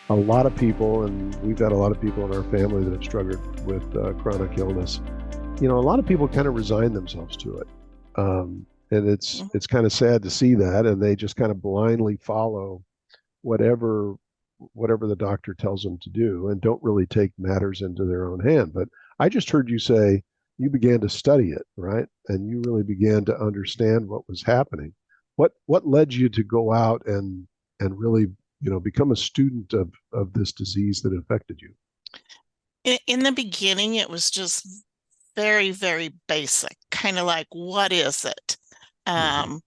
a lot of people, and we've got a lot of people in our family that have struggled with chronic illness. A lot of people kind of resign themselves to it. And it's kind of sad to see that, and they just kind of blindly follow whatever whatever the doctor tells them to do and don't really take matters into their own hand. But I just heard you say you began to study it, right? And you really began to understand what was happening. What led you to go out and really, become a student of this disease that affected you? In the beginning, it was just very, very basic, kind of like, what is it? Mm-hmm. Um,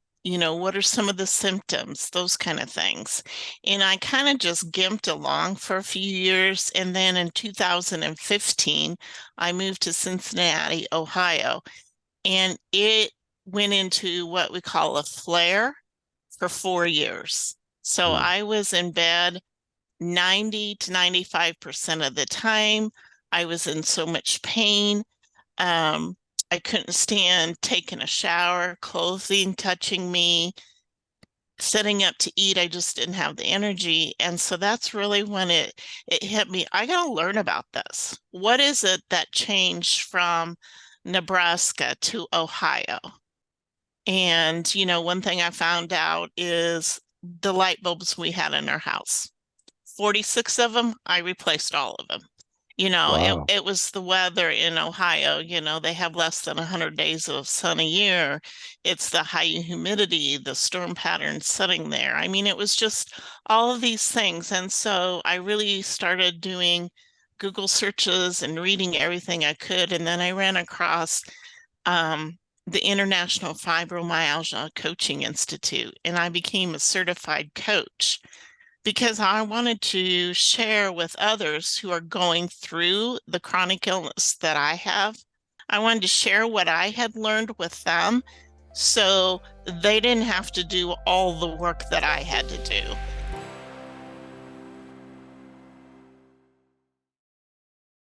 what are some of the symptoms? Those kind of things. And I kind of just gimped along for a few years. And then in 2015, I moved to Cincinnati, Ohio, and it went into what we call a flare for 4 years. So Mm. I was in bed 90 to 95% of the time. I was in so much pain. Um, I couldn't stand taking a shower, clothing touching me, setting up to eat. I just didn't have the energy. And so that's really when it hit me. I got to learn about this. What is it that changed from Nebraska to Ohio? And, one thing I found out is the light bulbs we had in our house. 46 of them, I replaced all of them. Wow. It was the weather in Ohio. They have less than 100 days of sun a year. It's the high humidity, the storm patterns sitting there. I mean, it was just all of these things. And so I really started doing Google searches and reading everything I could. And then I ran across um, the International Fibromyalgia Coaching Institute, and I became a certified coach because I wanted to share with others who are going through the chronic illness that I have. I wanted to share what I had learned with them so they didn't have to do all the work that I had to do.